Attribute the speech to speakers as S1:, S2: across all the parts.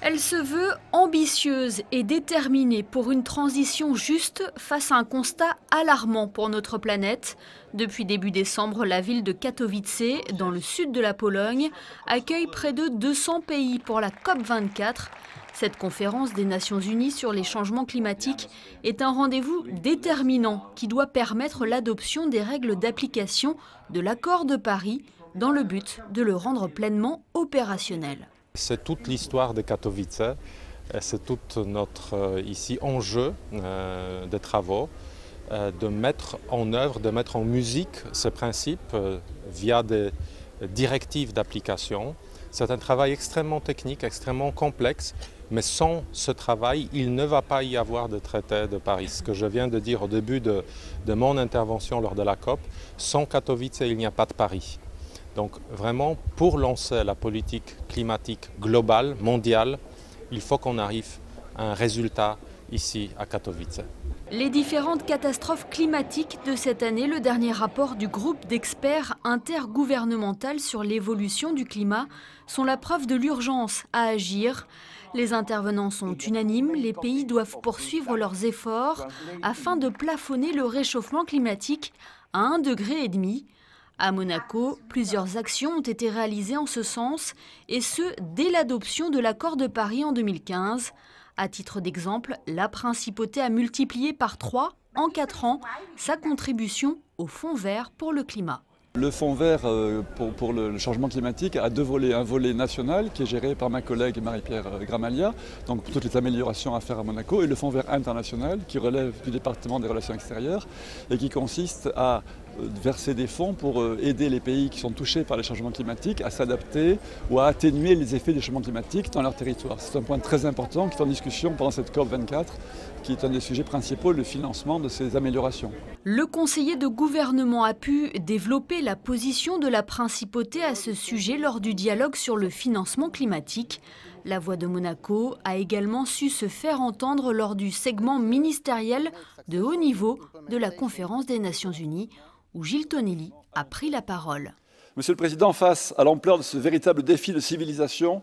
S1: Elle se veut ambitieuse et déterminée pour une transition juste face à un constat alarmant pour notre planète. Depuis début décembre, la ville de Katowice, dans le sud de la Pologne, accueille près de 200 pays pour la COP24. Cette conférence des Nations Unies sur les changements climatiques est un rendez-vous déterminant qui doit permettre l'adoption des règles d'application de l'accord de Paris dans le but de le rendre pleinement opérationnel.
S2: C'est toute l'histoire de Katowice, c'est tout notre ici enjeu des travaux, de mettre en œuvre, de mettre en musique ce principe via des directives d'application. C'est un travail extrêmement technique, extrêmement complexe, mais sans ce travail, il ne va pas y avoir de traité de Paris. Ce que je viens de dire au début de mon intervention lors de la COP, sans Katowice, il n'y a pas de Paris. Donc vraiment, pour lancer la politique climatique globale, mondiale, il faut qu'on arrive à un résultat ici à Katowice.
S1: Les différentes catastrophes climatiques de cette année, le dernier rapport du groupe d'experts intergouvernemental sur l'évolution du climat, sont la preuve de l'urgence à agir. Les intervenants sont unanimes, les pays doivent poursuivre leurs efforts afin de plafonner le réchauffement climatique à 1,5 degré. À Monaco, plusieurs actions ont été réalisées en ce sens, et ce, dès l'adoption de l'accord de Paris en 2015. À titre d'exemple, la principauté a multiplié par 3 en 4 ans sa contribution au Fonds vert pour le climat.
S3: Le Fonds vert pour le changement climatique a 2 volets. Un volet national qui est géré par ma collègue Marie-Pierre Gramaglia, donc pour toutes les améliorations à faire à Monaco, et le Fonds vert international qui relève du département des relations extérieures et qui consiste à verser des fonds pour aider les pays qui sont touchés par les changements climatiques à s'adapter ou à atténuer les effets des changements climatiques dans leur territoire. C'est un point très important qui est en discussion pendant cette COP24, qui est un des sujets principaux, le financement de ces améliorations.
S1: Le conseiller de gouvernement a pu développer la position de la principauté à ce sujet lors du dialogue sur le financement climatique. La voix de Monaco a également su se faire entendre lors du segment ministériel de haut niveau de la conférence des Nations Unies, où Gilles Tonelli a pris la parole.
S3: Monsieur le Président, face à l'ampleur de ce véritable défi de civilisation,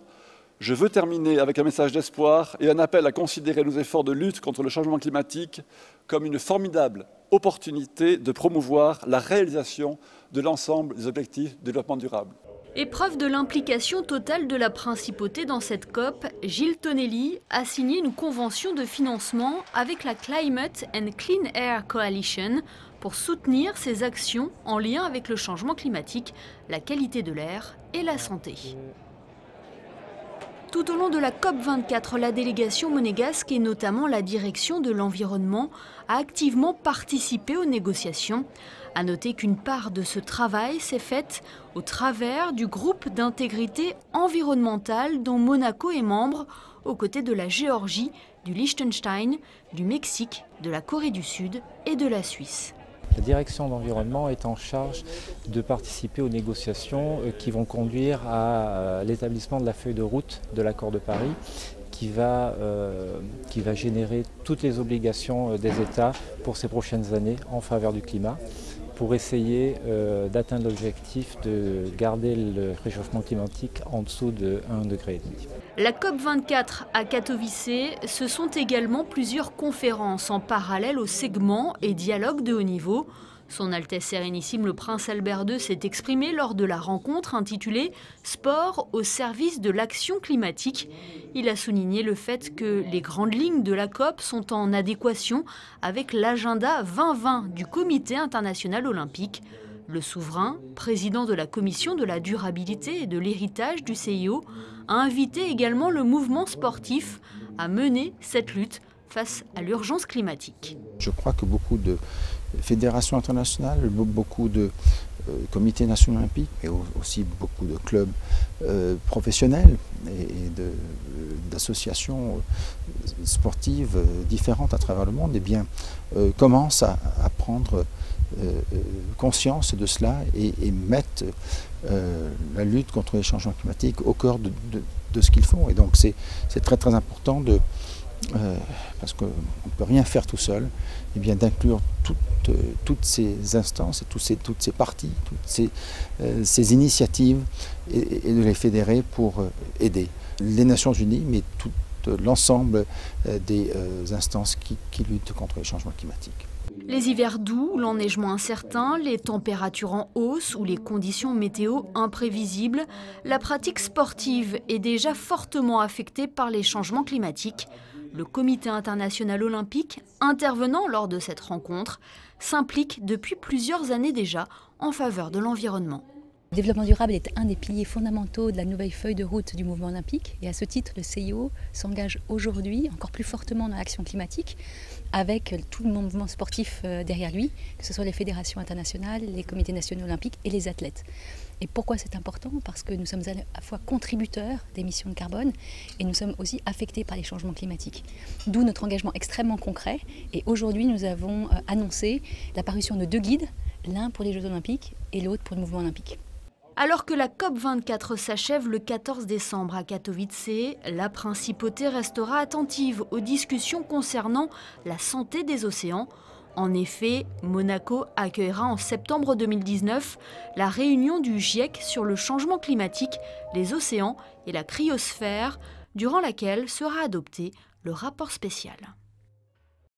S3: je veux terminer avec un message d'espoir et un appel à considérer nos efforts de lutte contre le changement climatique comme une formidable opportunité de promouvoir la réalisation de l'ensemble des objectifs de développement durable.
S1: Épreuve de l'implication totale de la principauté dans cette COP, Gilles Tonelli a signé une convention de financement avec la Climate and Clean Air Coalition pour soutenir ses actions en lien avec le changement climatique, la qualité de l'air et la santé. Tout au long de la COP24, la délégation monégasque et notamment la direction de l'environnement a activement participé aux négociations. À noter qu'une part de ce travail s'est faite au travers du groupe d'intégrité environnementale dont Monaco est membre, aux côtés de la Géorgie, du Liechtenstein, du Mexique, de la Corée du Sud et de la Suisse.
S4: La direction d'environnement est en charge de participer aux négociations qui vont conduire à l'établissement de la feuille de route de l'accord de Paris qui va générer toutes les obligations des États pour ces prochaines années en faveur du climat, pour essayer d'atteindre l'objectif de garder le réchauffement climatique en dessous de 1,5 degré.
S1: La COP24 à Katowice, ce sont également plusieurs conférences en parallèle aux segments et dialogues de haut niveau. Son Altesse Sérénissime le Prince Albert II s'est exprimé lors de la rencontre intitulée « Sport au service de l'action climatique ». Il a souligné le fait que les grandes lignes de la COP sont en adéquation avec l'agenda 2020 du Comité international olympique. Le souverain, président de la Commission de la durabilité et de l'héritage du CIO, a invité également le mouvement sportif à mener cette lutte face à l'urgence climatique.
S5: Je crois que beaucoup de fédérations internationales, beaucoup de comités nationaux olympiques, mais aussi beaucoup de clubs professionnels et d'associations sportives différentes à travers le monde, eh bien, commencent à prendre conscience de cela et mettent la lutte contre les changements climatiques au cœur de ce qu'ils font. Et donc c'est très très important parce qu'on ne peut rien faire tout seul, eh bien d'inclure toutes ces instances, et toutes ces parties, toutes ces initiatives et de les fédérer pour aider les Nations Unies, mais tout l'ensemble des instances qui luttent contre les changements climatiques.
S1: Les hivers doux, l'enneigement incertain, les températures en hausse ou les conditions météo imprévisibles, la pratique sportive est déjà fortement affectée par les changements climatiques. Le Comité international olympique, intervenant lors de cette rencontre, s'implique depuis plusieurs années déjà en faveur de l'environnement.
S6: Le développement durable est un des piliers fondamentaux de la nouvelle feuille de route du mouvement olympique et à ce titre, le CIO s'engage aujourd'hui encore plus fortement dans l'action climatique avec tout le mouvement sportif derrière lui, que ce soit les fédérations internationales, les comités nationaux olympiques et les athlètes. Et pourquoi c'est important? Parce que nous sommes à la fois contributeurs d'émissions de carbone et nous sommes aussi affectés par les changements climatiques. D'où notre engagement extrêmement concret. Et aujourd'hui, nous avons annoncé la parution de 2 guides, l'un pour les Jeux olympiques et l'autre pour le mouvement olympique.
S1: Alors que la COP24 s'achève le 14 décembre à Katowice, la principauté restera attentive aux discussions concernant la santé des océans. En effet, Monaco accueillera en septembre 2019 la réunion du GIEC sur le changement climatique, les océans et la cryosphère, durant laquelle sera adopté le rapport spécial.